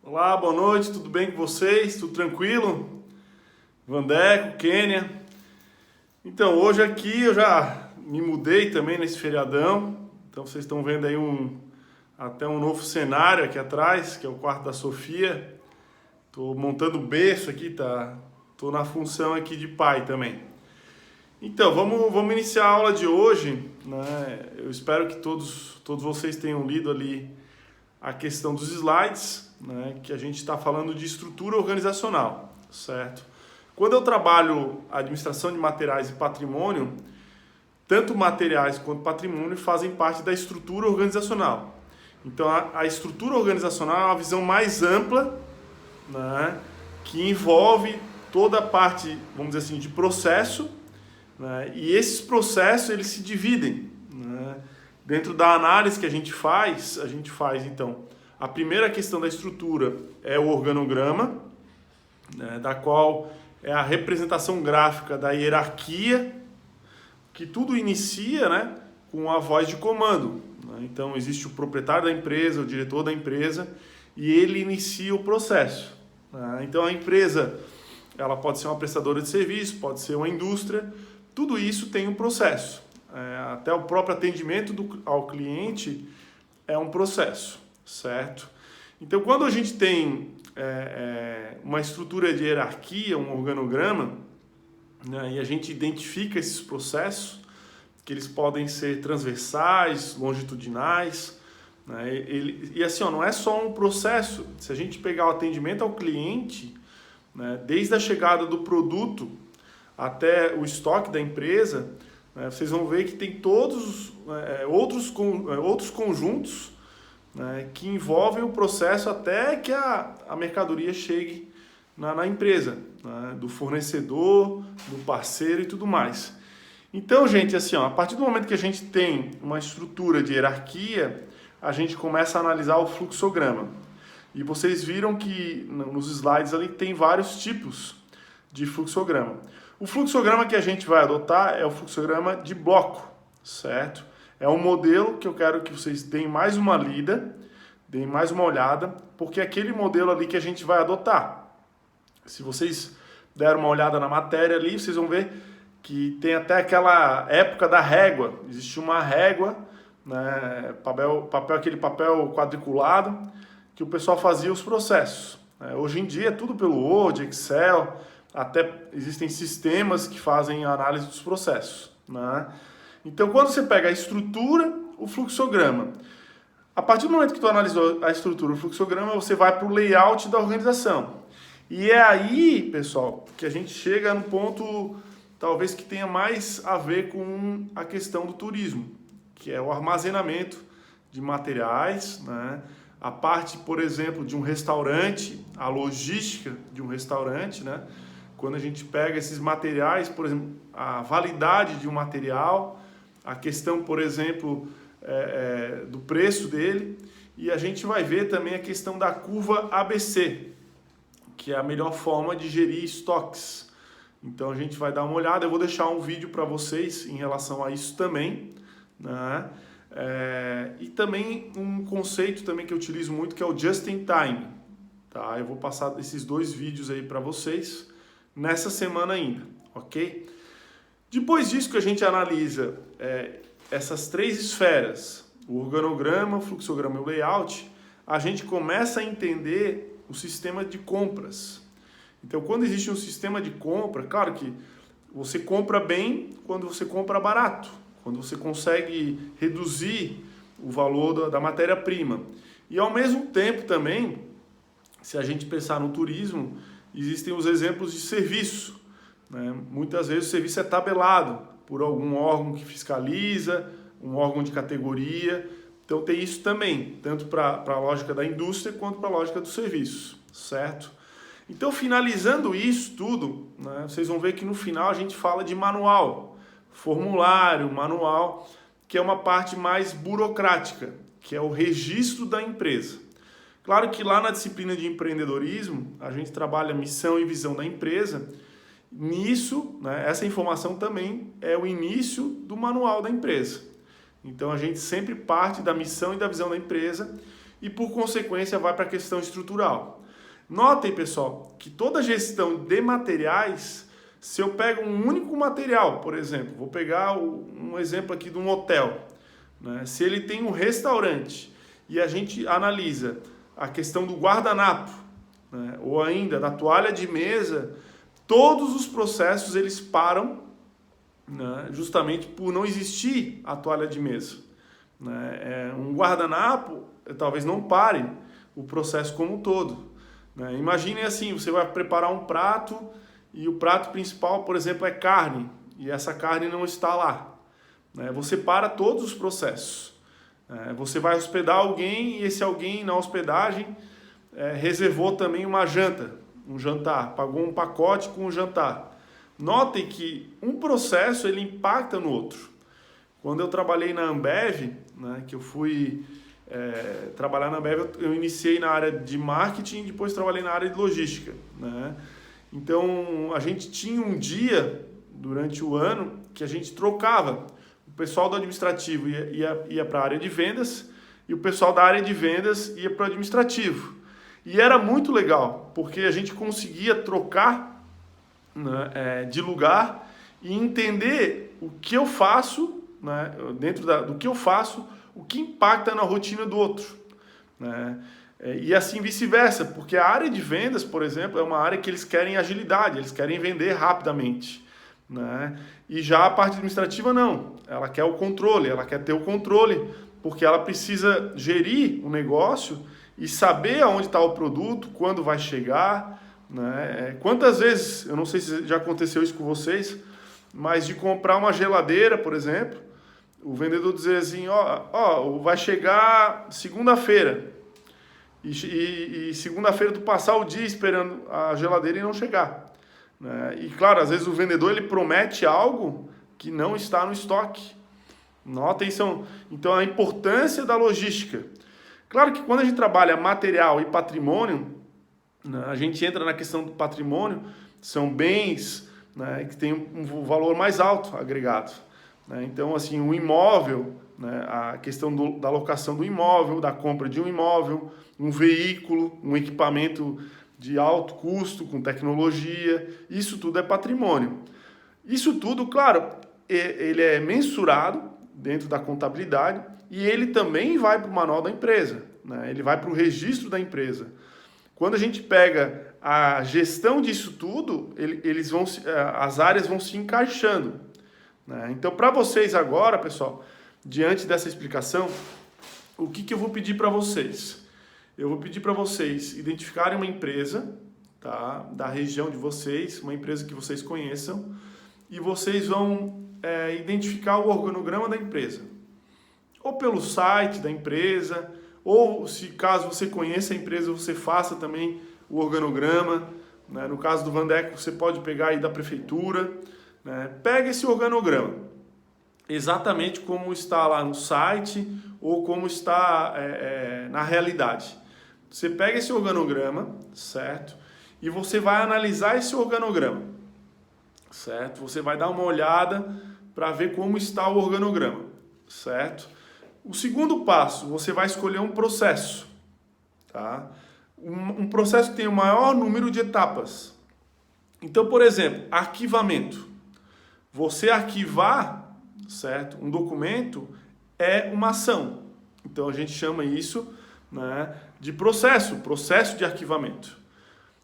Olá, boa noite, tudo bem com vocês? Tudo tranquilo? Vandeco, Quênia. Então, hoje aqui eu já me mudei também nesse feriadão. Então, vocês estão vendo aí até um novo cenário aqui atrás, que é o quarto da Sofia. Tô montando o berço aqui, tá? Tô na função aqui de pai também. Então, vamos iniciar a aula de hoje, né? Eu espero que todos vocês tenham lido ali a questão dos slides, né, que a gente está falando de estrutura organizacional, certo? Quando eu trabalho administração de materiais e patrimônio, tanto materiais quanto patrimônio fazem parte da estrutura organizacional. Então, a estrutura organizacional é uma visão mais ampla, né, que envolve toda a parte, vamos dizer assim, de processo, né, e esses processos eles se dividem, né? Dentro da análise que a gente faz então, a primeira questão da estrutura é o organograma, né, da qual é a representação gráfica da hierarquia, que tudo inicia, né, com a voz de comando, né? Então existe o proprietário da empresa, o diretor da empresa, e ele inicia o processo, né? Então a empresa ela pode ser uma prestadora de serviço, pode ser uma indústria, tudo isso tem um processo. Até o próprio atendimento ao cliente é um processo, certo? Então, quando a gente tem uma estrutura de hierarquia, um organograma, né, e a gente identifica esses processos, que eles podem ser transversais, longitudinais, né, e assim, ó, não é só um processo. Se a gente pegar o atendimento ao cliente, né, desde a chegada do produto até o estoque da empresa, vocês vão ver que tem todos outros conjuntos, né, que envolvem o processo até que a mercadoria chegue na empresa, né, do fornecedor, do parceiro e tudo mais. Então, gente, assim, ó, a partir do momento que a gente tem uma estrutura de hierarquia, a gente começa a analisar o fluxograma. E vocês viram que nos slides ali tem vários tipos de fluxograma. O fluxograma que a gente vai adotar é o fluxograma de bloco, certo? É um modelo que eu quero que vocês deem mais uma lida, deem mais uma olhada, porque é aquele modelo ali que a gente vai adotar. Se vocês deram uma olhada na matéria ali, vocês vão ver que tem até aquela época da régua. Existia uma régua, né, aquele papel quadriculado, que o pessoal fazia os processos. Hoje em dia é tudo pelo Word, Excel, até existem sistemas que fazem a análise dos processos, né? Então, quando você pega a estrutura, o fluxograma, a partir do momento que tu analisou a estrutura, o fluxograma, você vai para o layout da organização. E é aí, pessoal, que a gente chega no ponto, talvez que tenha mais a ver com a questão do turismo, que é o armazenamento de materiais, né? A parte, por exemplo, de um restaurante, a logística de um restaurante, né? Quando a gente pega esses materiais, por exemplo, a validade de um material, a questão, por exemplo, do preço dele, e a gente vai ver também a questão da curva ABC, que é a melhor forma de gerir estoques. Então a gente vai dar uma olhada, eu vou deixar um vídeo para vocês em relação a isso também, né? E também um conceito também que eu utilizo muito, que é o just in time, tá? Eu vou passar esses dois vídeos aí para vocês nessa semana ainda, ok? Depois disso que a gente analisa essas três esferas, o organograma, o fluxograma e o layout, a gente começa a entender o sistema de compras. Então, quando existe um sistema de compra, claro que você compra bem quando você compra barato, quando você consegue reduzir o valor da matéria-prima. E ao mesmo tempo também, se a gente pensar no turismo, existem os exemplos de serviço, né? Muitas vezes o serviço é tabelado por algum órgão que fiscaliza, um órgão de categoria. Então tem isso também, tanto para a lógica da indústria quanto para a lógica do serviço, certo? Então, finalizando isso tudo, né, vocês vão ver que no final a gente fala de manual, formulário, manual, que é uma parte mais burocrática, que é o registro da empresa. Claro que lá na disciplina de empreendedorismo, a gente trabalha missão e visão da empresa. Nisso, né, essa informação também é o início do manual da empresa. Então, a gente sempre parte da missão e da visão da empresa e por consequência vai para a questão estrutural. Notem, pessoal, que toda gestão de materiais, se eu pego um único material, por exemplo, vou pegar um exemplo aqui de um hotel, né? Se ele tem um restaurante e a gente analisa a questão do guardanapo, né? Ou ainda da toalha de mesa, todos os processos eles param, né? Justamente por não existir a toalha de mesa, né? Um guardanapo talvez não pare o processo como um todo, né? Imaginem assim, você vai preparar um prato e o prato principal, por exemplo, é carne e essa carne não está lá, né? Você para todos os processos. Você vai hospedar alguém e esse alguém na hospedagem reservou também uma janta, um jantar, pagou um pacote com um jantar. Notem que um processo ele impacta no outro. Quando eu trabalhei na Ambev, né, que eu fui trabalhar na Ambev, eu iniciei na área de marketing e depois trabalhei na área de logística, né? Então a gente tinha um dia durante o ano que a gente trocava. O pessoal do administrativo ia para a área de vendas e o pessoal da área de vendas ia para o administrativo. E era muito legal, porque a gente conseguia trocar, né, de lugar e entender o que eu faço, né, dentro do que eu faço, o que impacta na rotina do outro, né? E assim vice-versa, porque a área de vendas, por exemplo, é uma área que eles querem agilidade, eles querem vender rapidamente, né? E já a parte administrativa não, ela quer o controle, ela quer ter o controle, porque ela precisa gerir o negócio e saber aonde está o produto, quando vai chegar, né? Quantas vezes, eu não sei se já aconteceu isso com vocês, mas de comprar uma geladeira, por exemplo, o vendedor dizer assim, vai chegar segunda-feira, e segunda-feira tu passar o dia esperando a geladeira e não chegar, né? E claro, às vezes o vendedor ele promete algo que não está no estoque. Notem isso. Então a importância da logística. Claro que quando a gente trabalha material e patrimônio, né, a gente entra na questão do patrimônio, são bens, né, que têm um valor mais alto agregado, né? Então assim, o imóvel, né, a questão da locação do imóvel, da compra de um imóvel, um veículo, um equipamento de alto custo, com tecnologia, isso tudo é patrimônio. Isso tudo, claro, ele é mensurado dentro da contabilidade e ele também vai para o manual da empresa, né? Ele vai para o registro da empresa. Quando a gente pega a gestão disso tudo, as áreas vão se encaixando, né? Então, para vocês agora, pessoal, diante dessa explicação, o que eu vou pedir para vocês? Eu vou pedir para vocês identificarem uma empresa, tá, da região de vocês, uma empresa que vocês conheçam, e vocês vão identificar o organograma da empresa. Ou pelo site da empresa, ou se caso você conheça a empresa, você faça também o organograma, né? No caso do Vandeco, você pode pegar aí da prefeitura, né? Pega esse organograma, exatamente como está lá no site ou como está na realidade. Você pega esse organograma, certo? E você vai analisar esse organograma, certo? Você vai dar uma olhada para ver como está o organograma, certo? O segundo passo, você vai escolher um processo, tá? Um processo que tem o maior número de etapas. Então, por exemplo, arquivamento. Você arquivar, certo, um documento é uma ação. Então, a gente chama isso, né, de processo de arquivamento.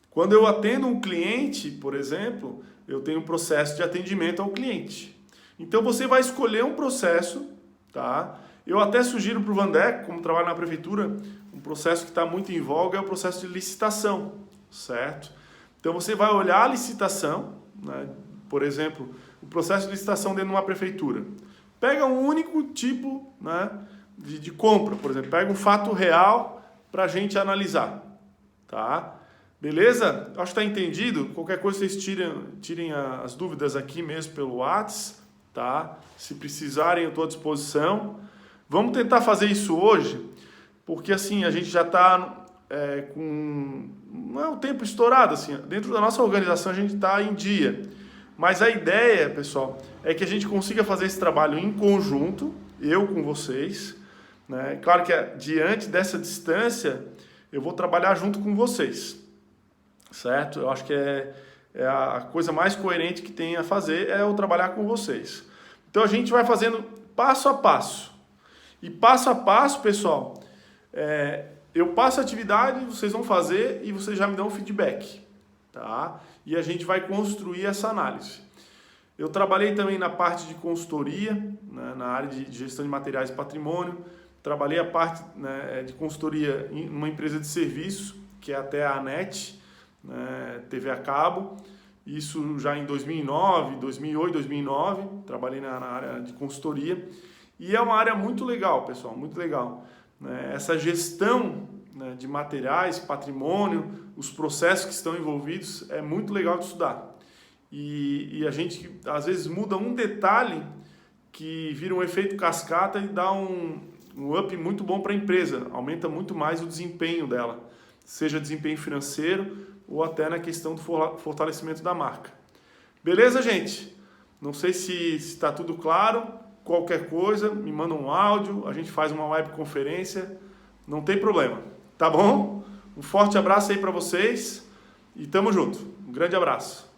Quando eu atendo um cliente, por exemplo, eu tenho um processo de atendimento ao cliente. Então, você vai escolher um processo, tá? Eu até sugiro para o Vandeco, como trabalho na prefeitura, um processo que está muito em voga é o processo de licitação, certo? Então, você vai olhar a licitação, né? Por exemplo, o processo de licitação dentro de uma prefeitura. Pega um único tipo, né, de compra, por exemplo. Pega um fato real para a gente analisar, tá? Beleza? Acho que está entendido. Qualquer coisa vocês tirem as dúvidas aqui mesmo pelo WhatsApp, tá? Se precisarem, eu estou à disposição. Vamos tentar fazer isso hoje, porque assim, a gente já está não é um tempo estourado, assim, dentro da nossa organização a gente está em dia. Mas a ideia, pessoal, é que a gente consiga fazer esse trabalho em conjunto, eu com vocês, né? Claro que diante dessa distância eu vou trabalhar junto com vocês, certo? Eu acho que é a coisa mais coerente que tem a fazer é eu trabalhar com vocês. Então a gente vai fazendo passo a passo. E passo a passo, pessoal, eu passo a atividade, vocês vão fazer e vocês já me dão um feedback, tá? E a gente vai construir essa análise. Eu trabalhei também na parte de consultoria, né, na área de gestão de materiais e patrimônio. Trabalhei a parte, né, de consultoria em uma empresa de serviço, que é até a ANET, né, TV a cabo. Isso já em 2009, 2008, 2009. Trabalhei na área de consultoria. E é uma área muito legal, pessoal, muito legal. Essa gestão, né, de materiais, patrimônio, os processos que estão envolvidos, é muito legal de estudar. E a gente, às vezes, muda um detalhe que vira um efeito cascata e dá um up muito bom para a empresa, aumenta muito mais o desempenho dela, seja desempenho financeiro ou até na questão do fortalecimento da marca. Beleza, gente? Não sei se está tudo claro, qualquer coisa, me manda um áudio, a gente faz uma webconferência, não tem problema, tá bom? Um forte abraço aí para vocês e tamo junto, um grande abraço.